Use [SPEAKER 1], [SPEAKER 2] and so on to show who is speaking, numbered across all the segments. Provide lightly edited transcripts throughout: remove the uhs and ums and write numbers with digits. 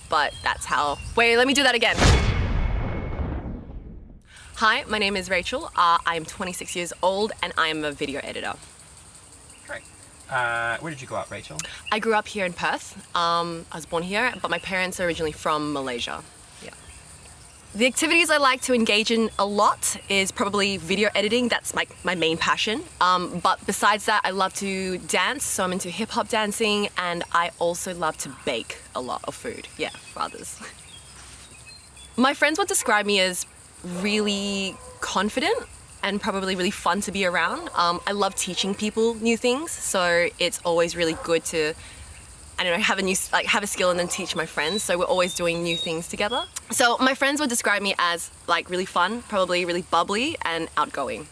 [SPEAKER 1] But that's how... Wait, let me do that again. Hi, my name is Rachel. I'm 26 years old and I am a video editor.
[SPEAKER 2] Great. Where did you grow up, Rachel?
[SPEAKER 1] I grew up here in Perth. I was born here, but my parents are originally from Malaysia. Yeah. The activities I like to engage in a lot is probably video editing. That's my main passion. But besides that, I love to dance, so I'm into hip-hop dancing, and I also love to bake a lot of food, yeah, for others. My friends would describe me as really confident and probably really fun to be around. I love teaching people new things, so it's always really good to, I don't know, have a skill and then teach my friends. So we're always doing new things together. So my friends would describe me as like really fun, probably really bubbly and outgoing.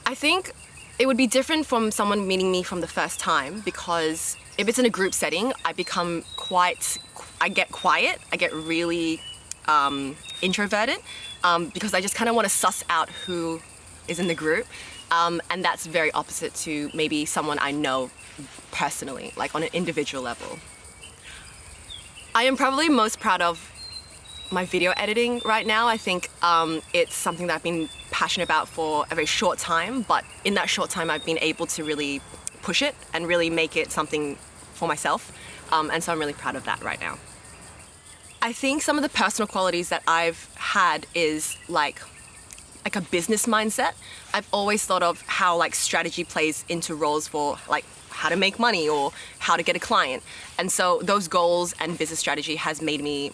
[SPEAKER 1] I think it would be different from someone meeting me from the first time, because if it's in a group setting, I get quiet, I get really introverted, because I just kind of want to suss out who is in the group, and that's very opposite to maybe someone I know personally, like on an individual level. I am probably most proud of my video editing right now. I think it's something that I've been passionate about for a very short time, but in that short time I've been able to really push it and really make it something for myself, and so I'm really proud of that right now. I think some of the personal qualities that I've had is like a business mindset. I've always thought of how like strategy plays into roles for like how to make money or how to get a client. And so those goals and business strategy has made me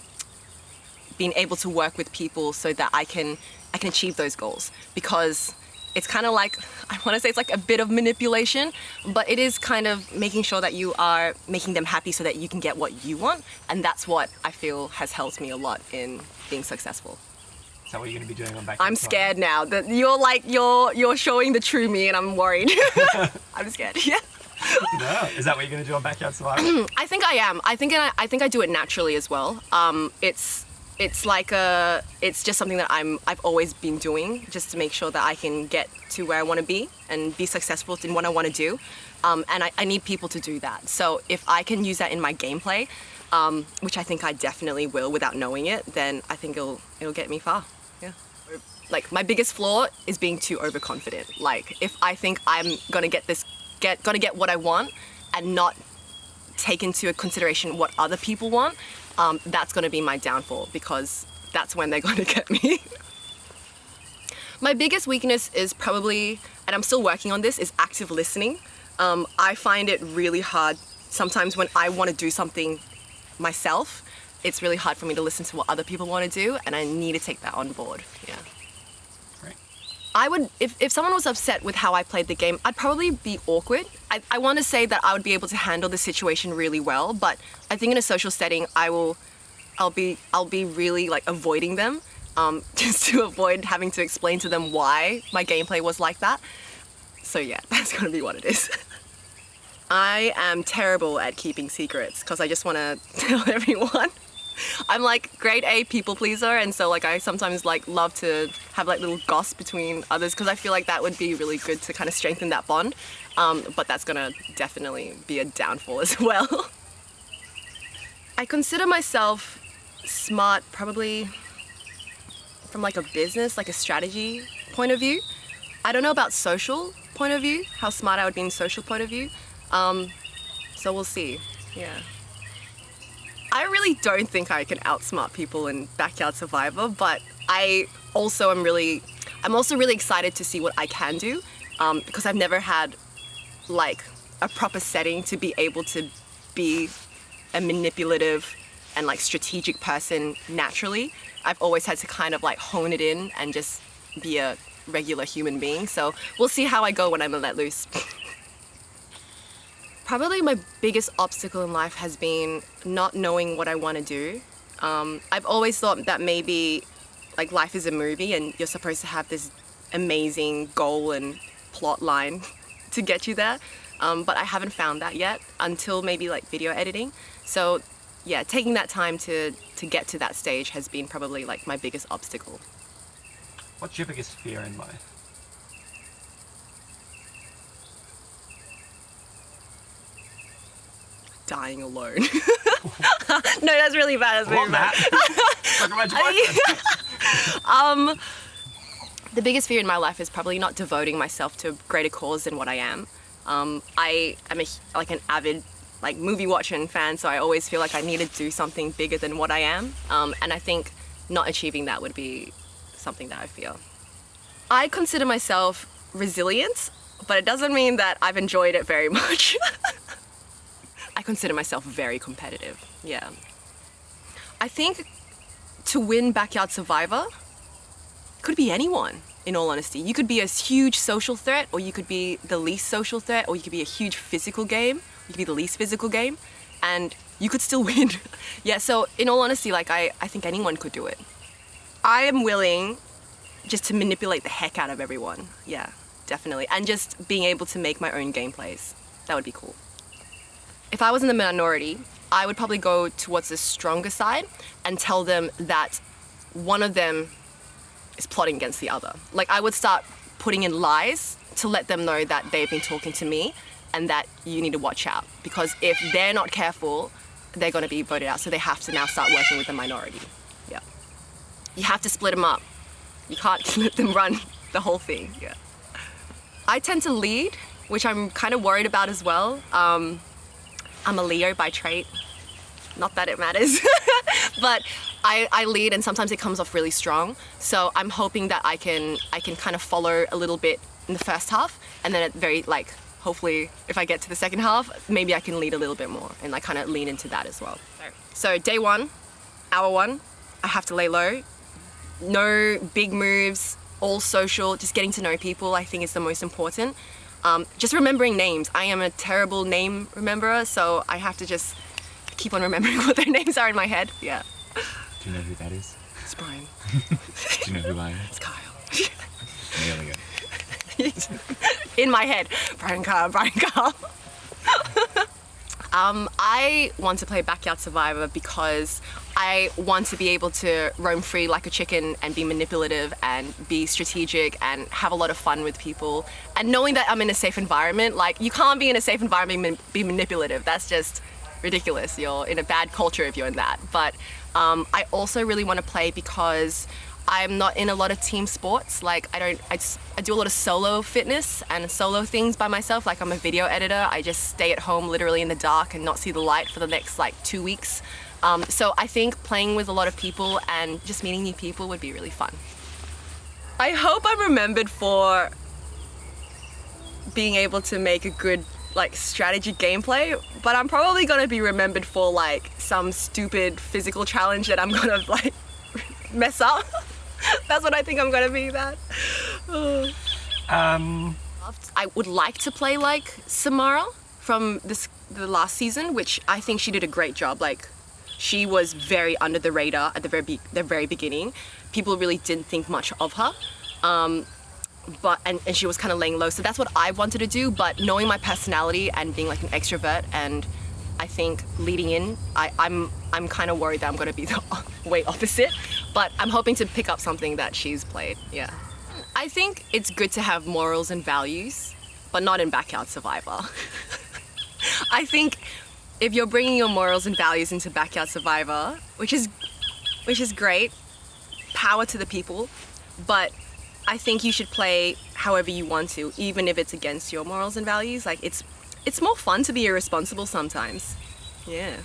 [SPEAKER 1] being able to work with people so that I can achieve those goals, because it's kind of like, I want to say it's like a bit of manipulation, but it is kind of making sure that you are making them happy so that you can get what you want. And that's what I feel has helped me a lot in being successful.
[SPEAKER 2] Is that what you're going to be doing on Backyard
[SPEAKER 1] I'm
[SPEAKER 2] Survival?
[SPEAKER 1] scared now that you're showing the true me, and I'm worried. I'm scared. Yeah.
[SPEAKER 2] No. Is that what you're going to do on Backyard Survival?
[SPEAKER 1] I think I am. I think I do it naturally as well. It's just something that I've always been doing, just to make sure that I can get to where I want to be and be successful in what I want to do. And I need people to do that. So if I can use that in my gameplay, which I think I definitely will without knowing it, then I think it'll get me far. Yeah. Like my biggest flaw is being too overconfident. Like if I think I'm gonna get what I want and not take into consideration what other people want, that's gonna be my downfall, because that's when they're gonna get me. My biggest weakness is probably, and I'm still working on this, is active listening. I find it really hard sometimes when I want to do something myself. It's really hard for me to listen to what other people want to do, and I need to take that on board. Yeah.
[SPEAKER 2] Great.
[SPEAKER 1] I would, if someone was upset with how I played the game, I'd probably be awkward. I want to say that I would be able to handle the situation really well, but I think in a social setting, I'll be really like avoiding them, just to avoid having to explain to them why my gameplay was like that. So yeah, that's gonna be what it is. I am terrible at keeping secrets because I just want to tell everyone. I'm like grade A people pleaser, and so like I sometimes like love to have like little gossip between others, because I feel like that would be really good to kind of strengthen that bond. But that's gonna definitely be a downfall as well. I consider myself smart probably from like a business, like a strategy point of view. I don't know about social point of view, how smart I would be in social point of view. So we'll see, yeah. I really don't think I can outsmart people in Backyard Survivor, but I'm also really excited to see what I can do, because I've never had like a proper setting to be able to be a manipulative and like strategic person naturally. I've always had to kind of like hone it in and just be a regular human being. So we'll see how I go when I'm let loose. Probably my biggest obstacle in life has been not knowing what I want to do. I've always thought that maybe like life is a movie and you're supposed to have this amazing goal and plot line to get you there. But I haven't found that yet until maybe like video editing. So yeah, taking that time to get to that stage has been probably like my biggest obstacle.
[SPEAKER 2] What's your biggest fear in life?
[SPEAKER 1] Dying alone. No, That's really bad. That's really bad.
[SPEAKER 2] Talk about your boyfriend.
[SPEAKER 1] The biggest fear in my life is probably not devoting myself to a greater cause than what I am. I am an avid movie watcher and fan, so I always feel like I need to do something bigger than what I am. And I think not achieving that would be something that I fear. I consider myself resilient, but it doesn't mean that I've enjoyed it very much. I consider myself very competitive, yeah. I think to win Backyard Survivor, could be anyone, in all honesty. You could be a huge social threat, or you could be the least social threat, or you could be a huge physical game, you could be the least physical game, and you could still win. Yeah, so in all honesty, I think anyone could do it. I am willing just to manipulate the heck out of everyone, yeah, definitely. And just being able to make my own gameplays, that would be cool. If I was in the minority, I would probably go towards the stronger side and tell them that one of them is plotting against the other. I would start putting in lies to let them know that they've been talking to me and that you need to watch out. Because if they're not careful, they're gonna be voted out. So they have to now start working with the minority. Yeah. You have to split them up. You can't let them run the whole thing, yeah. I tend to lead, which I'm kind of worried about as well. I'm a Leo by trait. Not that it matters, but I lead and sometimes it comes off really strong. So I'm hoping that I can kind of follow a little bit in the first half, and then hopefully if I get to the second half, maybe I can lead a little bit more and kind of lean into that as well. So day one, hour one, I have to lay low. No big moves, all social, just getting to know people I think is the most important. Just remembering names. I am a terrible name rememberer, so I have to just keep on remembering what their names are in my head. Yeah.
[SPEAKER 2] Do you know who that is?
[SPEAKER 1] It's Brian.
[SPEAKER 2] Do you know who I am?
[SPEAKER 1] It's Kyle.
[SPEAKER 2] Nailing it.
[SPEAKER 1] In my head, Brian Kyle. I want to play Backyard Survivor because I want to be able to roam free like a chicken and be manipulative and be strategic and have a lot of fun with people. And knowing that I'm in a safe environment, you can't be in a safe environment and be manipulative. That's just ridiculous. You're in a bad culture if you're in that. But I also really want to play because I'm not in a lot of team sports. I do a lot of solo fitness and solo things by myself. I'm a video editor. I just stay at home literally in the dark and not see the light for the next 2 weeks. So I think playing with a lot of people and just meeting new people would be really fun. I hope I'm remembered for being able to make a good strategy gameplay, but I'm probably gonna be remembered for some stupid physical challenge that I'm gonna mess up. That's what I think I'm gonna be. I would like to play Samara from the last season, which I think she did a great job. She was very under the radar at the very beginning. People really didn't think much of her. And she was kind of laying low. So that's what I wanted to do, but knowing my personality and being an extrovert, and I think leading in, I'm kind of worried that I'm gonna be the way opposite, but I'm hoping to pick up something that she's played, yeah. I think it's good to have morals and values, but not in Backyard Survivor. I think if you're bringing your morals and values into Backyard Survivor, which is great, power to the people, but I think you should play however you want to, even if it's against your morals and values. It's more fun to be irresponsible sometimes. Yeah.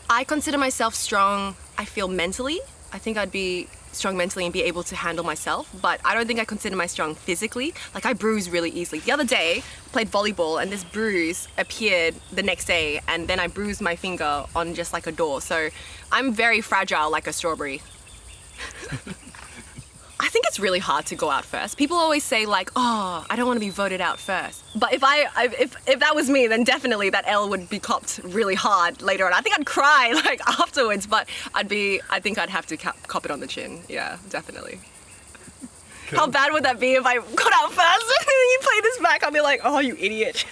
[SPEAKER 1] I consider myself strong, I feel mentally. I think I'd be strong mentally and be able to handle myself, but I don't think I consider myself strong physically. I bruise really easily. The other day, I played volleyball and this bruise appeared the next day, and then I bruised my finger on just a door. So I'm very fragile like a strawberry. I think it's really hard to go out first. People always say oh, I don't want to be voted out first. But if that was me, then definitely that L would be copped really hard later on. I think I'd cry afterwards, but I think I'd have to cop it on the chin. Yeah, definitely. Cool. How bad would that be if I got out first and then you play this back? I'll be oh, you idiot.